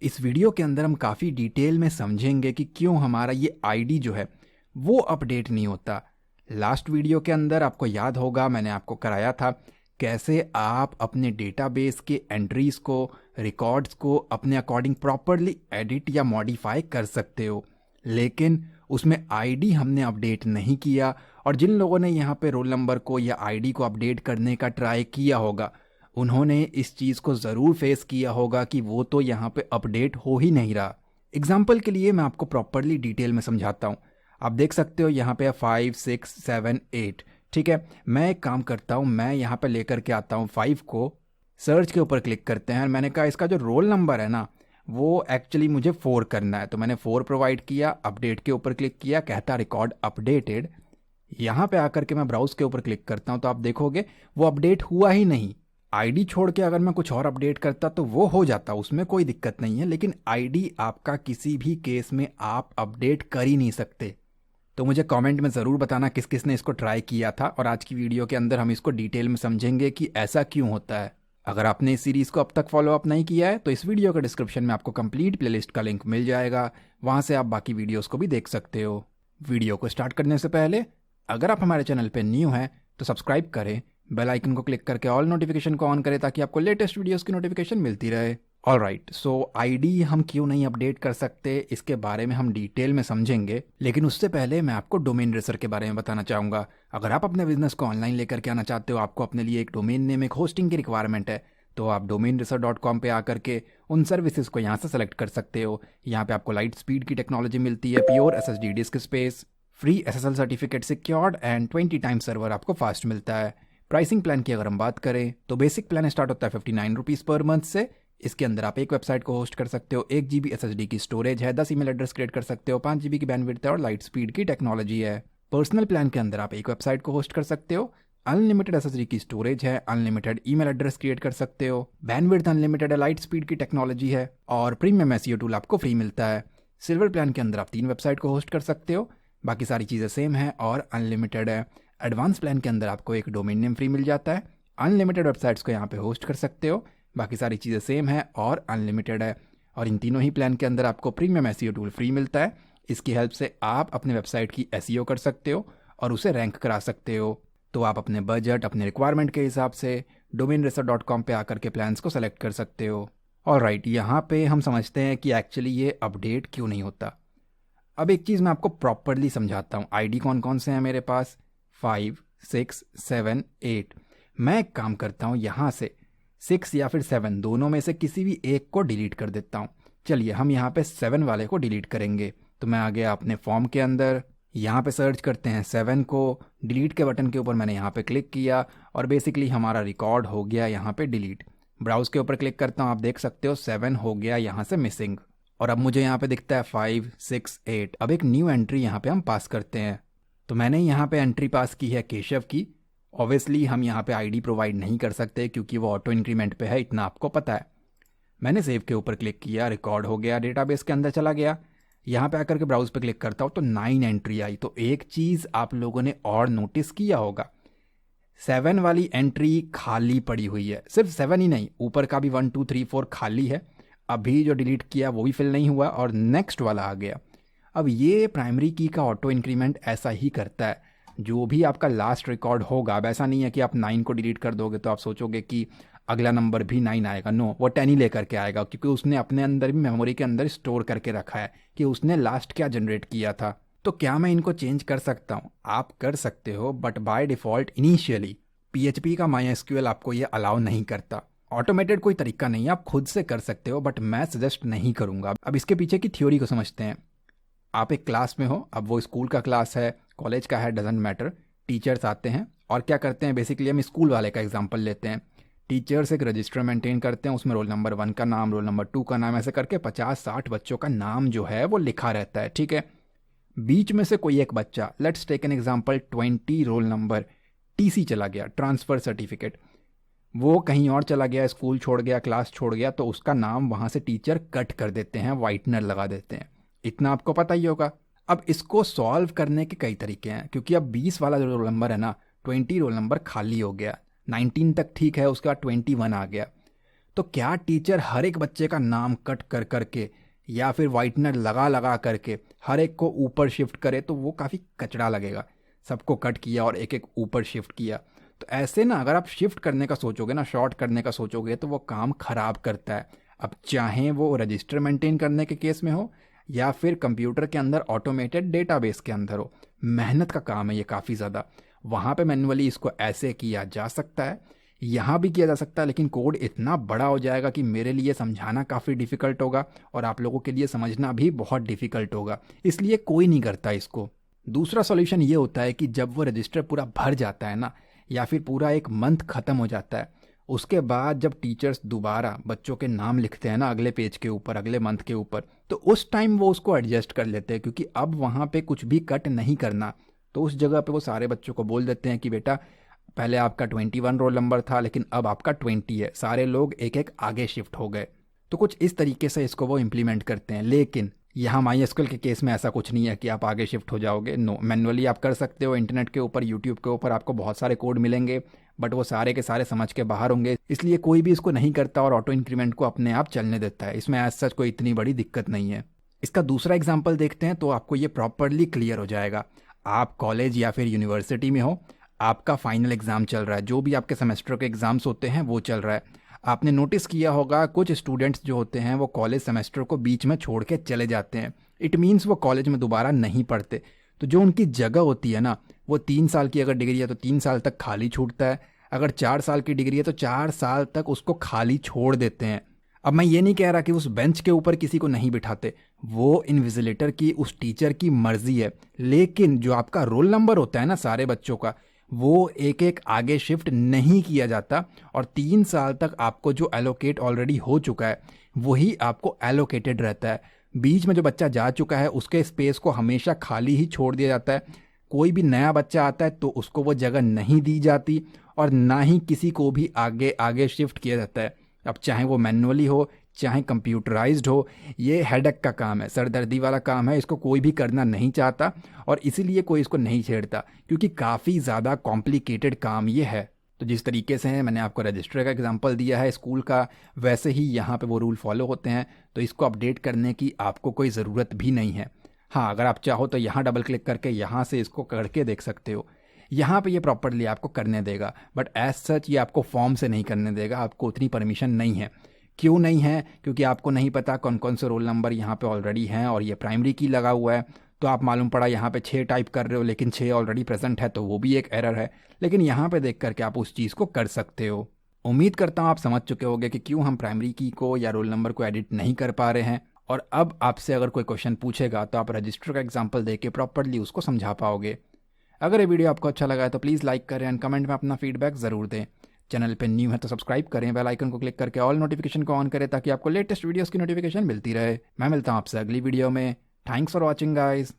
इस वीडियो के अंदर हम काफ़ी डिटेल में समझेंगे कि क्यों हमारा ये आईडी जो है वो अपडेट नहीं होता। लास्ट वीडियो के अंदर आपको याद होगा मैंने आपको कराया था कैसे आप अपने डेटाबेस के एंट्रीज को, रिकॉर्ड्स को अपने अकॉर्डिंग प्रॉपरली एडिट या मॉडिफाई कर सकते हो, लेकिन उसमें आईडी हमने अपडेट नहीं किया। और जिन लोगों ने यहाँ पे रोल नंबर को या आईडी को अपडेट करने का ट्राई किया होगा उन्होंने इस चीज़ को ज़रूर फेस किया होगा कि वो तो यहाँ पे अपडेट हो ही नहीं रहा। एग्जाम्पल के लिए मैं आपको प्रॉपरली डिटेल में समझाता हूँ। आप देख सकते हो यहाँ पे 5, 6, 7, 8। ठीक है, मैं एक काम करता हूँ, मैं यहाँ पे लेकर के आता हूँ 5 को, सर्च के ऊपर क्लिक करते हैं। मैंने कहा इसका जो रोल नंबर है ना वो एक्चुअली मुझे 4 करना है, तो मैंने 4 प्रोवाइड किया, अपडेट के ऊपर क्लिक किया, कहता रिकॉर्ड अपडेटेड। यहाँ पे आकर के मैं ब्राउज के ऊपर क्लिक करता हूँ तो आप देखोगे वो अपडेट हुआ ही नहीं। आईडी छोड़ के अगर मैं कुछ और अपडेट करता तो वो हो जाता, उसमें कोई दिक्कत नहीं है, लेकिन आईडी आपका किसी भी केस में आप अपडेट कर ही नहीं सकते। तो मुझे कमेंट में ज़रूर बताना किस किस ने इसको ट्राई किया था, और आज की वीडियो के अंदर हम इसको डिटेल में समझेंगे कि ऐसा क्यों होता है। अगर आपने इस सीरीज़ को अब तक फॉलो अप नहीं किया है तो इस वीडियो के डिस्क्रिप्शन में आपको कंप्लीट प्लेलिस्ट का लिंक मिल जाएगा, वहाँ से आप बाकी वीडियोज़ को भी देख सकते हो। वीडियो को स्टार्ट करने से पहले अगर आप हमारे चैनल पर न्यू हैं तो सब्सक्राइब करें, बेल आइकन को क्लिक करके ऑल नोटिफिकेशन को ऑन करें ताकि आपको लेटेस्ट वीडियोस की नोटिफिकेशन मिलती रहे। ऑलराइट, सो आईडी हम क्यों नहीं अपडेट कर सकते इसके बारे में हम डिटेल में समझेंगे, लेकिन उससे पहले मैं आपको डोमेन रेसर के बारे में बताना चाहूँगा। अगर आप अपने बिजनेस को ऑनलाइन लेकर के आना चाहते हो, आपको अपने लिए एक डोमेन नेम, एक होस्टिंग की रिक्वायरमेंट है, तो आप domainresearch.com पे आकर के उन सर्विसेज को यहाँ से सेलेक्ट कर सकते हो। यहाँ पे आपको लाइट स्पीड की टेक्नोलॉजी मिलती है, pure SSD disc space, free SSL certificate secured and 20 time server आपको फास्ट मिलता है। प्राइसिंग प्लान की अगर हम बात करें तो बेसिक प्लान स्टार्ट होता है 59 रुपीज़ पर मंथ से। इसके अंदर आप एक वेबसाइट को होस्ट कर सकते हो, 1 GB SSD की स्टोरेज है, 10 ईमेल एड्रेस क्रिएट कर सकते हो, 5 GB की बैंडविड्थ है और लाइट स्पीड की टेक्नोलॉजी है। पर्सनल प्लान के अंदर आप एक वेबसाइट को होस्ट कर सकते हो, अनलिमिटेड SSD की स्टोरेज है, अनलिमिटेड ईमेल एड्रेस क्रिएट कर सकते हो, बैंडविड्थ अनलिमिटेड है, लाइट स्पीड की टेक्नोलॉजी है और प्रीमियम SEO टूल आपको फ्री मिलता है। सिल्वर प्लान के अंदर आप 3 वेबसाइट को होस्ट कर सकते हो, बाकी सारी चीज़ें सेम है और अनलिमिटेड है। एडवांस प्लान के अंदर आपको एक डोमेन नेम फ्री मिल जाता है, अनलिमिटेड वेबसाइट्स को यहाँ पे होस्ट कर सकते हो, बाकी सारी चीज़ें सेम है और अनलिमिटेड है। और इन तीनों ही प्लान के अंदर आपको प्रीमियम SEO टूल फ्री मिलता है। इसकी हेल्प से आप अपने वेबसाइट की SEO कर सकते हो और उसे रैंक करा सकते हो। तो आप अपने बजट, अपने रिक्वायरमेंट के हिसाब से domainresearch.com पे आकर के प्लान्स को सेलेक्ट कर सकते हो। ऑलराइट, यहाँ पे हम समझते हैं कि एक्चुअली ये अपडेट क्यों नहीं होता। अब एक चीज़ मैं आपको प्रॉपरली समझाता हूँ। आईडी कौन कौन से हैं मेरे पास? 5, 6, 7, 8। मैं एक काम करता हूँ, यहाँ से 6 या फिर 7 दोनों में से किसी भी एक को डिलीट कर देता हूँ। चलिए हम यहाँ पे 7 वाले को डिलीट करेंगे। तो मैं आ गया अपने फॉर्म के अंदर, यहाँ पे सर्च करते हैं 7 को, डिलीट के बटन के ऊपर मैंने यहाँ पे क्लिक किया और बेसिकली हमारा रिकॉर्ड हो गया यहाँ पे डिलीट। ब्राउज के ऊपर क्लिक करता हूँ, आप देख सकते हो 7 हो गया यहाँ से मिसिंग। और अब मुझे यहाँ पे दिखता है 5, 6, 8। अब एक न्यू एंट्री यहाँ पे हम पास करते हैं। तो मैंने यहाँ पे एंट्री पास की है केशव की। ऑब्वियसली हम यहाँ पे आईडी प्रोवाइड नहीं कर सकते क्योंकि वो ऑटो इंक्रीमेंट पे है, इतना आपको पता है। मैंने सेव के ऊपर क्लिक किया, रिकॉर्ड हो गया, डेटाबेस के अंदर चला गया। यहाँ पे आकर के ब्राउज पे क्लिक करता हूँ तो 9 एंट्री आई। तो एक चीज़ आप लोगों ने और नोटिस किया होगा, 7 वाली एंट्री खाली पड़ी हुई है। सिर्फ 7 ही नहीं, ऊपर का भी 1, 2, 3, 4 खाली है। अभी जो डिलीट किया वो भी फिल नहीं हुआ और नेक्स्ट वाला आ गया। अब ये प्राइमरी की का ऑटो इंक्रीमेंट ऐसा ही करता है। जो भी आपका लास्ट रिकॉर्ड होगा, अब ऐसा नहीं है कि आप 9 को डिलीट कर दोगे तो आप सोचोगे कि अगला नंबर भी 9 आएगा। नो, वो 10 ही लेकर के आएगा क्योंकि उसने अपने अंदर भी मेमोरी के अंदर स्टोर करके रखा है कि उसने लास्ट क्या जनरेट किया था। तो क्या मैं इनको चेंज कर सकता हूँ? आप कर सकते हो, but by default initially PHP का MySQL आपको ये अलाउ नहीं करता। ऑटोमेटेड कोई तरीका नहीं है, आप खुद से कर सकते हो, बट मैं सजेस्ट नहीं करूँगा। अब इसके पीछे की थ्योरी को समझते हैं। आप एक क्लास में हो, अब वो स्कूल का क्लास है, कॉलेज का है, डजेंट मैटर। टीचर्स आते हैं और क्या करते हैं, बेसिकली हम स्कूल वाले का एग्जांपल लेते हैं। टीचर्स एक रजिस्टर मेंटेन करते हैं, उसमें रोल नंबर 1 का नाम, रोल नंबर 2 का नाम, ऐसे करके 50-60 बच्चों का नाम जो है वो लिखा रहता है। ठीक है, बीच में से कोई एक बच्चा, let's take an example, 20 roll number, TC चला गया, ट्रांसफ़र सर्टिफिकेट, वो कहीं और चला गया, स्कूल छोड़ गया, क्लास छोड़ गया, तो उसका नाम वहाँ से टीचर कट कर देते हैं, वाइटनर लगा देते हैं। इतना आपको पता ही होगा। अब इसको सॉल्व करने के कई तरीके हैं, क्योंकि अब 20 वाला जो रोल नंबर है ना, 20 रोल नंबर खाली हो गया, 19 तक ठीक है, उसका 21 आ गया। तो क्या टीचर हर एक बच्चे का नाम कट कर करके या फिर वाइटनर लगा लगा करके हर एक को ऊपर शिफ्ट करे? तो वो काफ़ी कचड़ा लगेगा। सबको कट किया और एक एक ऊपर शिफ्ट किया, तो ऐसे ना अगर आप शिफ्ट करने का सोचोगे ना, शॉर्ट करने का सोचोगे, तो वो काम खराब करता है। अब चाहे वो रजिस्टर मेंटेन करने के केस में हो या फिर कंप्यूटर के अंदर ऑटोमेटेड डेटाबेस के अंदर हो, मेहनत का काम है ये काफ़ी ज़्यादा। वहाँ पे मैन्युअली इसको ऐसे किया जा सकता है, यहाँ भी किया जा सकता है, लेकिन कोड इतना बड़ा हो जाएगा कि मेरे लिए समझाना काफ़ी डिफ़िकल्ट होगा और आप लोगों के लिए समझना भी बहुत डिफ़िकल्ट होगा, इसलिए कोई नहीं करता इसको। दूसरा सॉल्यूशन ये होता है कि जब वो रजिस्टर पूरा भर जाता है ना, या फिर पूरा एक मंथ ख़त्म हो जाता है, उसके बाद जब टीचर्स दोबारा बच्चों के नाम लिखते हैं ना अगले पेज के ऊपर, अगले मंथ के ऊपर, तो उस टाइम वो उसको एडजस्ट कर लेते हैं, क्योंकि अब वहाँ पे कुछ भी कट नहीं करना। तो उस जगह पे वो सारे बच्चों को बोल देते हैं कि बेटा पहले आपका 21 रोल नंबर था, लेकिन अब आपका 20 है। सारे लोग एक एक आगे शिफ्ट हो गए। तो कुछ इस तरीके से इसको वो इम्प्लीमेंट करते हैं। लेकिन यहाँ MySQL के केस में ऐसा कुछ नहीं है कि आप आगे शिफ्ट हो जाओगे। नो, मैनुअली आप कर सकते हो। इंटरनेट के ऊपर, यूट्यूब के ऊपर आपको बहुत सारे कोड मिलेंगे, बट वो सारे के सारे समझ के बाहर होंगे, इसलिए कोई भी इसको नहीं करता और ऑटो इंक्रीमेंट को अपने आप चलने देता है। इसमें एज सच कोई इतनी बड़ी दिक्कत नहीं है। इसका दूसरा एग्जाम्पल देखते हैं तो आपको ये प्रॉपरली क्लियर हो जाएगा। आप कॉलेज या फिर यूनिवर्सिटी में हो, आपका फाइनल एग्ज़ाम चल रहा है, जो भी आपके सेमेस्टर के एग्ज़ाम्स होते हैं वो चल रहा है। आपने नोटिस किया होगा कुछ स्टूडेंट्स जो होते हैं वो कॉलेज सेमेस्टर को बीच में छोड़ के चले जाते हैं। इट मीन्स वो कॉलेज में दोबारा नहीं पढ़ते। तो जो उनकी जगह होती है ना, वो 3 साल की अगर डिग्री है तो 3 साल तक खाली छूटता है। अगर 4 साल की डिग्री है तो 4 साल तक उसको खाली छोड़ देते हैं। अब मैं ये नहीं कह रहा कि उस बेंच के ऊपर किसी को नहीं बिठाते, वो इन्विजिलेटर की, उस टीचर की मर्जी है। लेकिन जो आपका रोल नंबर होता है ना सारे बच्चों का, वो एक एक आगे शिफ्ट नहीं किया जाता और 3 साल तक आपको जो एलोकेट ऑलरेडी हो चुका है वही आपको एलोकेटेड रहता है। बीच में जो बच्चा जा चुका है उसके स्पेस को हमेशा खाली ही छोड़ दिया जाता है। कोई भी नया बच्चा आता है तो उसको वो जगह नहीं दी जाती और ना ही किसी को भी आगे आगे शिफ्ट किया जाता है। अब चाहे वो मैनुअली हो चाहे कंप्यूटराइज्ड हो, ये हेडेक का काम है, सरदर्दी वाला काम है। इसको कोई भी करना नहीं चाहता और इसीलिए कोई इसको नहीं छेड़ता, क्योंकि काफ़ी ज़्यादा कॉम्प्लिकेटेड काम ये है। तो जिस तरीके से मैंने आपको रजिस्टर का एग्जांपल दिया है स्कूल का, वैसे ही यहाँ पे वो रूल फॉलो होते हैं। तो इसको अपडेट करने की आपको कोई ज़रूरत भी नहीं है। हाँ, अगर आप चाहो तो यहाँ डबल क्लिक करके यहाँ से इसको करके देख सकते हो। यहाँ पे ये प्रॉपरली आपको करने देगा, बट एज सच ये आपको फॉर्म से नहीं करने देगा। आपको उतनी परमिशन नहीं है। क्यों नहीं है? क्योंकि आपको नहीं पता कौन कौन से रोल नंबर यहाँ पे ऑलरेडी हैं और ये प्राइमरी की लगा हुआ है। तो आप मालूम पड़ा यहाँ पे 6 टाइप कर रहे हो लेकिन 6 ऑलरेडी प्रेजेंट है, तो वो भी एक एरर है। लेकिन यहाँ पे देख करके आप उस चीज़ को कर सकते हो। उम्मीद करता हूँ आप समझ चुके होंगे कि क्यों हम प्राइमरी की को या रोल नंबर को एडिट नहीं कर पा रहे हैं। और अब आपसे अगर कोई क्वेश्चन पूछेगा तो आप रजिस्टर का एग्जाम्पल दे के प्रॉपरली उसको समझा पाओगे। अगर ये वीडियो आपको अच्छा लगा है तो प्लीज़ लाइक करें एंड कमेंट में अपना फीडबैक ज़रूर दें। चैनल पे न्यू है तो सब्सक्राइब करें, बेल आइकन को क्लिक करके ऑल नोटिफिकेशन को ऑन करें ताकि आपको लेटेस्ट वीडियोस की नोटिफिकेशन मिलती रहे। मैं मिलता हूँ आपसे अगली वीडियो में। Thanks for watching guys.